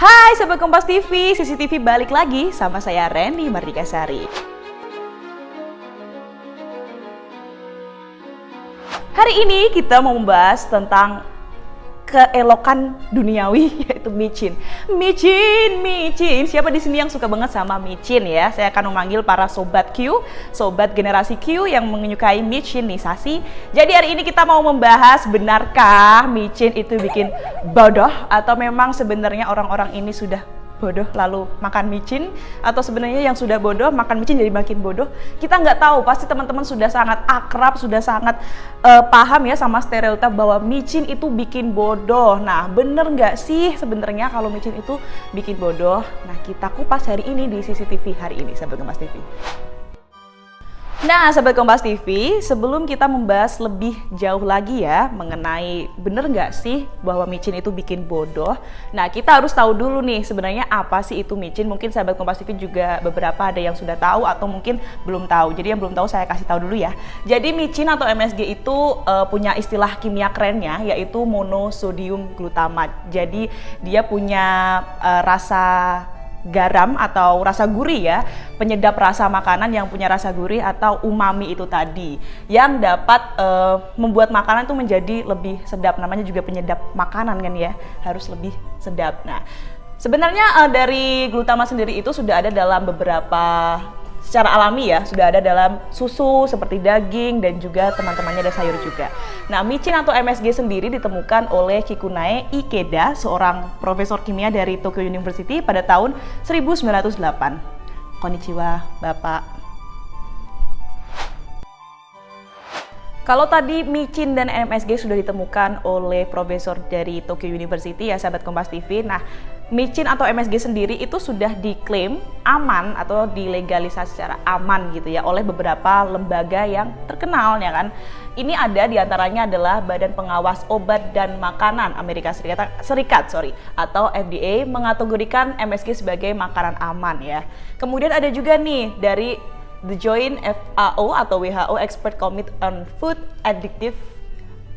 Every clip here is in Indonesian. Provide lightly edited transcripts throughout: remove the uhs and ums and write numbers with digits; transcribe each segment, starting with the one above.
Hai Sobat Kompas TV, CCTV balik lagi sama saya Randy Mardikasari. Hari ini kita mau membahas tentang keelokan duniawi, yaitu micin. Micin. Siapa di sini yang suka banget sama micin ya? Saya akan memanggil para sobat Q, sobat generasi Q yang menyukai micinisasi. Jadi hari ini kita mau membahas, benarkah micin itu bikin bodoh atau memang sebenarnya orang-orang ini sudah bodoh lalu makan micin, atau sebenarnya yang sudah bodoh makan micin jadi makin bodoh? Kita nggak tahu, pasti teman-teman sudah sangat akrab, sudah sangat paham ya sama stereotip bahwa micin itu bikin bodoh. Nah, bener nggak sih sebenarnya kalau micin itu bikin bodoh? Nah, kita kupas hari ini di CCTV hari ini, Sahabat Kompas TV. Nah, Sahabat Kompas TV, sebelum kita membahas lebih jauh lagi ya mengenai bener nggak sih bahwa micin itu bikin bodoh, nah kita harus tahu dulu nih sebenarnya apa sih itu micin. Mungkin Sahabat Kompas TV juga beberapa ada yang sudah tahu atau mungkin belum tahu. Jadi yang belum tahu saya kasih tahu dulu ya. Jadi micin atau MSG itu punya istilah kimia kerennya, yaitu monosodium glutamat. Jadi dia punya rasa garam atau rasa gurih ya, penyedap rasa makanan yang punya rasa gurih atau umami itu tadi, yang dapat membuat makanan itu menjadi lebih sedap. Namanya juga penyedap makanan kan ya, harus lebih sedap. Nah, sebenarnya dari glutamat sendiri itu sudah ada dalam beberapa, secara alami ya, sudah ada dalam susu seperti daging dan juga teman-temannya ada sayur juga. Nah, micin atau MSG sendiri ditemukan oleh Kikunae Ikeda, seorang profesor kimia dari Tokyo University pada tahun 1908. Konnichiwa, Bapak. Kalau tadi micin dan MSG sudah ditemukan oleh profesor dari Tokyo University ya, Sahabat Kompas TV. Nah, micin atau MSG sendiri itu sudah diklaim aman atau dilegalisasi secara aman gitu ya oleh beberapa lembaga yang terkenal ya kan. Ini ada diantaranya adalah Badan Pengawas Obat dan Makanan Amerika Serikat atau FDA mengategorikan MSG sebagai makanan aman ya. Kemudian ada juga nih dari The Joint FAO atau WHO Expert Committee on Food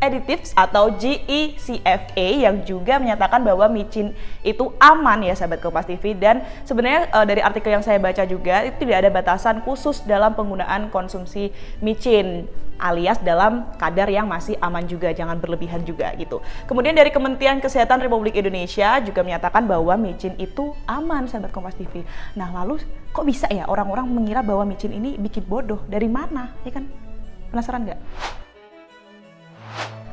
Additives atau GECFA yang juga menyatakan bahwa micin itu aman ya, Sahabat Kompas TV. Dan sebenarnya dari artikel yang saya baca juga itu tidak ada batasan khusus dalam penggunaan konsumsi micin, alias dalam kadar yang masih aman juga, jangan berlebihan juga gitu. Kemudian dari Kementerian Kesehatan Republik Indonesia juga menyatakan bahwa micin itu aman, Sahabat Kompas TV. Nah, lalu kok bisa ya orang-orang mengira bahwa micin ini bikin bodoh? Dari mana? Ya kan? Penasaran nggak?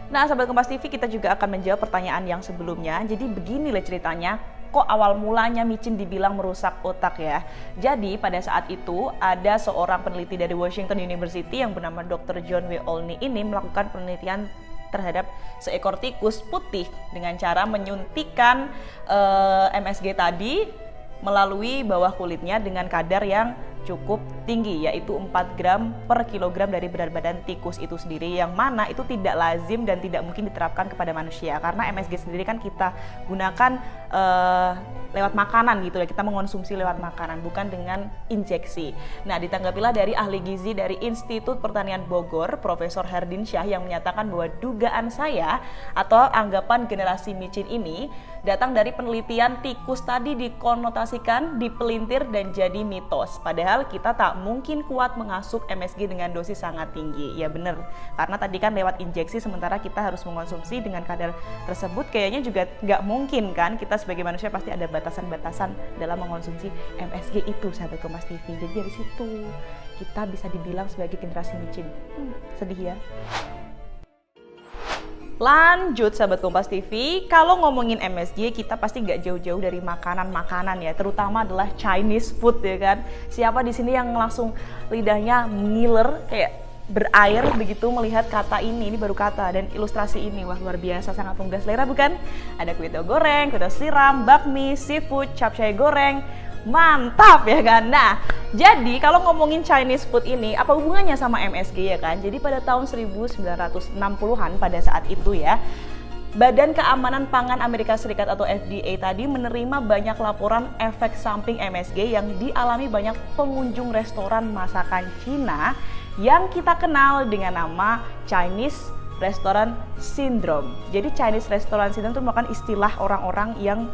Nah, Sahabat Kompas TV, kita juga akan menjawab pertanyaan yang sebelumnya. Jadi beginilah ceritanya, kok awal mulanya micin dibilang merusak otak ya. Jadi pada saat itu ada seorang peneliti dari Washington University yang bernama Dr. John W. Olney ini melakukan penelitian terhadap seekor tikus putih dengan cara menyuntikkan MSG tadi melalui bawah kulitnya dengan kadar yang cukup tinggi, yaitu 4 gram per kilogram dari berat badan tikus itu sendiri, yang mana itu tidak lazim dan tidak mungkin diterapkan kepada manusia karena MSG sendiri kan kita gunakan lewat makanan gitu ya, kita mengonsumsi lewat makanan bukan dengan injeksi. Nah, ditanggapilah dari ahli gizi dari Institut Pertanian Bogor, Profesor Herdin Syah, yang menyatakan bahwa dugaan saya atau anggapan generasi micin ini datang dari penelitian tikus tadi dikonotasikan, dipelintir dan jadi mitos. Padahal kita tak mungkin kuat mengasup MSG dengan dosis sangat tinggi. Ya bener, karena tadi kan lewat injeksi sementara kita harus mengonsumsi dengan kadar tersebut, kayaknya juga nggak mungkin kan. Kita sebagai manusia pasti ada batasan-batasan dalam mengonsumsi MSG itu, Sahabat Kompas TV. Jadi dari situ kita bisa dibilang sebagai generasi micin. Sedih ya. Lanjut, Sahabat Kompas TV, kalau ngomongin MSG kita pasti nggak jauh-jauh dari makanan-makanan ya, terutama adalah Chinese food ya kan. Siapa di sini yang langsung lidahnya ngiler kayak berair begitu melihat kata ini baru kata dan ilustrasi ini. Wah, luar biasa, sangat menggugah selera bukan? Ada kue tiaw goreng, kue tiaw siram, bakmi, seafood, capcay goreng. Mantap ya kan? Nah, jadi kalau ngomongin Chinese food ini, apa hubungannya sama MSG ya kan? Jadi pada tahun 1960-an pada saat itu ya, Badan Keamanan Pangan Amerika Serikat atau FDA tadi menerima banyak laporan efek samping MSG yang dialami banyak pengunjung restoran masakan Cina yang kita kenal dengan nama Chinese Restaurant Syndrome. Jadi Chinese Restaurant Syndrome itu merupakan istilah orang-orang yang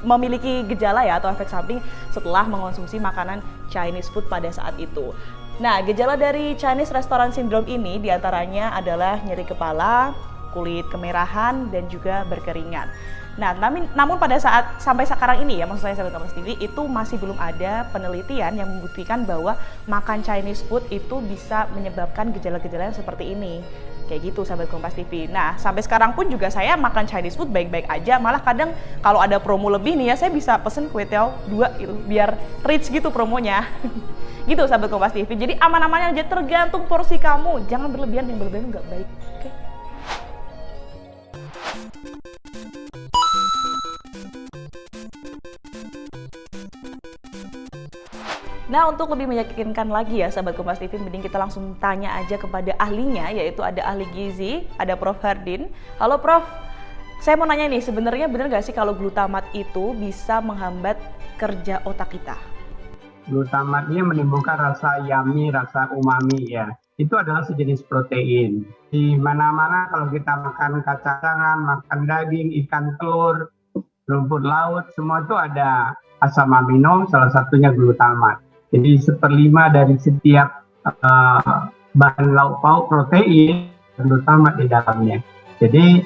memiliki gejala ya atau efek samping setelah mengonsumsi makanan Chinese food pada saat itu. Nah, gejala dari Chinese Restaurant Syndrome ini diantaranya adalah nyeri kepala, kulit kemerahan, dan juga berkeringat. Nah, namun pada saat sampai sekarang ini ya, maksud saya sahabat Kompas TV, itu masih belum ada penelitian yang membuktikan bahwa makan Chinese food itu bisa menyebabkan gejala-gejala yang seperti ini. Kayak gitu sahabat Kompas TV. Nah, sampai sekarang pun juga saya makan Chinese food baik-baik aja. Malah kadang kalau ada promo lebih nih ya, saya bisa pesen kue tiao 2 gitu, biar rich gitu promonya. Gitu sahabat Kompas TV. Jadi aman-aman aja, tergantung porsi kamu. Jangan berlebihan, yang berlebihan nggak baik. Oke? Nah, untuk lebih meyakinkan lagi ya sahabat Kompas TV, mending kita langsung tanya aja kepada ahlinya, yaitu ada ahli gizi, ada Prof. Hardin. Halo Prof, saya mau nanya nih, sebenarnya benar nggak sih kalau glutamat itu bisa menghambat kerja otak kita? Glutamat ini menimbulkan rasa yummy, rasa umami ya. Itu adalah sejenis protein. Di mana-mana kalau kita makan kacang-kacangan, makan daging, ikan telur, rumput laut, semua itu ada asam amino, salah satunya glutamat. Jadi 1/5 dari setiap bahan lauk pauk protein glutamat di dalamnya. Jadi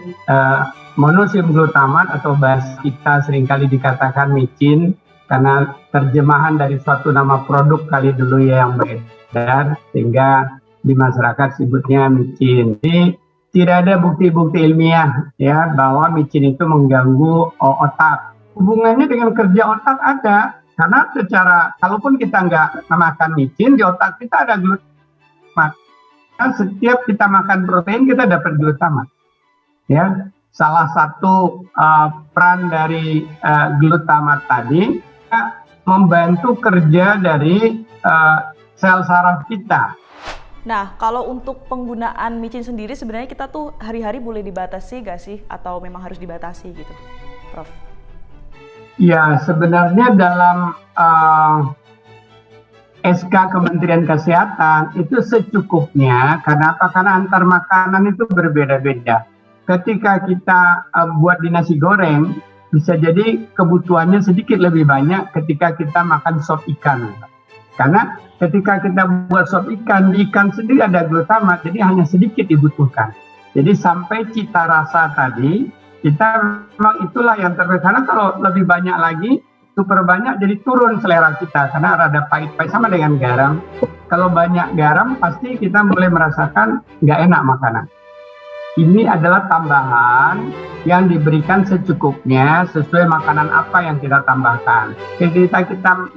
monosim glutamat atau bahasa kita seringkali dikatakan micin karena terjemahan dari suatu nama produk kali dulu ya yang beredar, sehingga di masyarakat sebutnya micin. Jadi tidak ada bukti-bukti ilmiah ya bahwa micin itu mengganggu otak. Hubungannya dengan kerja otak ada. Karena secara, kalaupun kita nggak makan micin, di otak kita ada glutamat. Nah, setiap kita makan protein, kita dapat glutamat. Ya, salah satu peran dari glutamat tadi, membantu kerja dari sel saraf kita. Nah, kalau untuk penggunaan micin sendiri, sebenarnya kita tuh hari-hari boleh dibatasi nggak sih? Atau memang harus dibatasi gitu, Prof? Ya, sebenarnya dalam SK Kementerian Kesehatan itu secukupnya. Karena apa? Karena antar makanan itu berbeda-beda. Ketika kita buat di nasi goreng, bisa jadi kebutuhannya sedikit lebih banyak ketika kita makan sop ikan. Karena ketika kita buat sop ikan, di ikan sendiri ada glutamat, jadi hanya sedikit dibutuhkan. Jadi sampai cita rasa tadi, kita memang itulah yang terbaik. Karena kalau lebih banyak lagi, super banyak, jadi turun selera kita. Karena rada pahit-pahit, sama dengan garam. Kalau banyak garam, pasti kita mulai merasakan nggak enak makanan. Ini adalah tambahan yang diberikan secukupnya sesuai makanan apa yang kita tambahkan. Ketika kita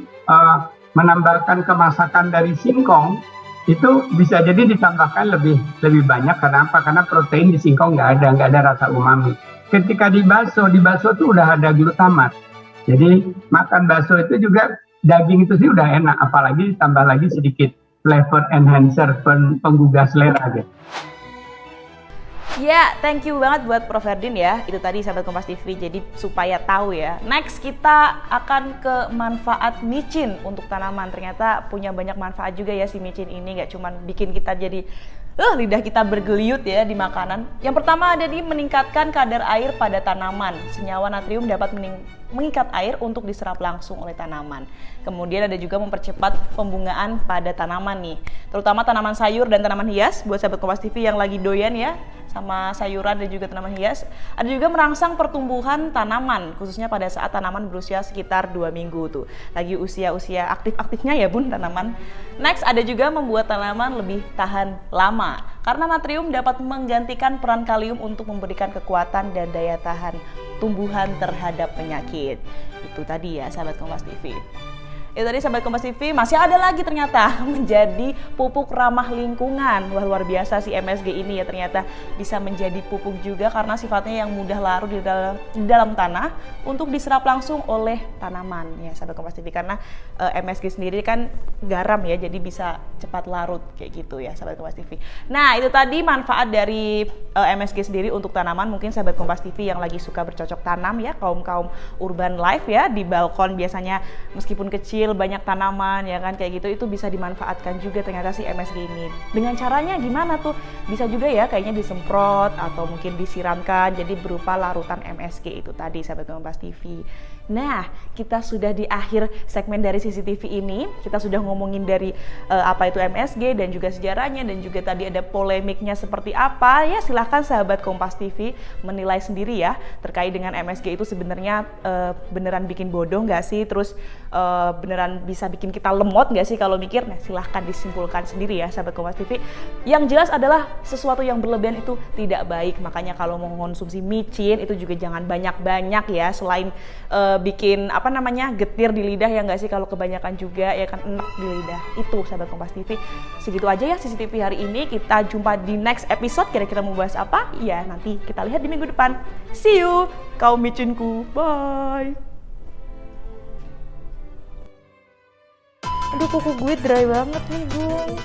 menambahkan kemasakan dari singkong, itu bisa jadi ditambahkan lebih banyak. Karena apa? Karena protein di singkong nggak ada rasa umami. Ketika di bakso itu udah ada glutamat. Jadi makan bakso itu juga daging itu sih udah enak, apalagi ditambah lagi sedikit flavor enhancer, penggugah selera gitu. Ya, thank you banget buat Prof. Hardin ya. Itu tadi sahabat Kompas TV, jadi supaya tahu ya. Next kita akan ke manfaat micin untuk tanaman. Ternyata punya banyak manfaat juga ya si micin ini, nggak cuma bikin kita jadi lidah kita bergeliut ya di makanan. Yang pertama ada di meningkatkan kadar air pada tanaman. Senyawa natrium dapat mengikat air untuk diserap langsung oleh tanaman. Kemudian ada juga mempercepat pembungaan pada tanaman nih. Terutama tanaman sayur dan tanaman hias buat sahabat Kompas TV yang lagi doyan ya sama sayuran dan juga tanaman hias. Ada juga merangsang pertumbuhan tanaman, khususnya pada saat tanaman berusia sekitar 2 minggu tuh. Lagi usia-usia aktif-aktifnya ya bun tanaman. Next ada juga membuat tanaman lebih tahan lama. Karena natrium dapat menggantikan peran kalium untuk memberikan kekuatan dan daya tahan tumbuhan terhadap penyakit. Itu tadi ya sahabat Kompas TV. Itu tadi sahabat Kompas TV, masih ada lagi ternyata menjadi pupuk ramah lingkungan. Wah, luar biasa si MSG ini ya, ternyata bisa menjadi pupuk juga karena sifatnya yang mudah larut di dalam tanah untuk diserap langsung oleh tanaman ya sahabat Kompas TV. Karena MSG sendiri kan garam ya, jadi bisa cepat larut kayak gitu ya sahabat Kompas TV. Nah, itu tadi manfaat dari MSG sendiri untuk tanaman. Mungkin sahabat Kompas TV yang lagi suka bercocok tanam ya, kaum urban life ya, di balkon biasanya meskipun kecil kecil, banyak tanaman ya kan kayak gitu, itu bisa dimanfaatkan juga ternyata si MSG ini. Dengan caranya gimana tuh? Bisa juga ya kayaknya disemprot atau mungkin disiramkan jadi berupa larutan MSG itu tadi sahabat Kompas TV. Nah, kita sudah di akhir segmen dari CCTV ini. Kita sudah ngomongin dari apa itu MSG dan juga sejarahnya dan juga tadi ada polemiknya seperti apa. Ya silahkan sahabat Kompas TV menilai sendiri ya terkait dengan MSG itu sebenarnya beneran bikin bodoh nggak sih? Terus beneran bisa bikin kita lemot nggak sih kalau mikir? Nah, silahkan disimpulkan sendiri ya sahabat Kompas TV. Yang jelas adalah sesuatu yang berlebihan itu tidak baik. Makanya kalau mau mengonsumsi micin itu juga jangan banyak-banyak ya. Selain bikin apa namanya getir di lidah ya nggak sih, kalau kebanyakan juga ya kan enak di lidah. Itu sahabat Kompas TV. Segitu aja ya CCTV hari ini. Kita jumpa di next episode. Kira-kira mau bahas apa? Ya nanti kita lihat di minggu depan. See you kaum micinku. Bye. Aduh kuku gue dry banget nih Gung.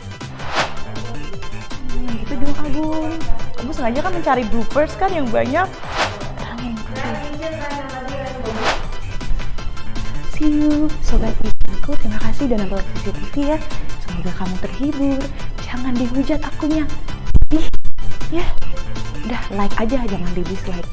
Gitu dong Agung. Kamu sengaja kan mencari bloopers kan yang banyak. See you, sobat micinku. Terima kasih udah nonton CCTV ya. Semoga kamu terhibur. Jangan dihujat akunya. Ya, udah like aja, jangan di dislike.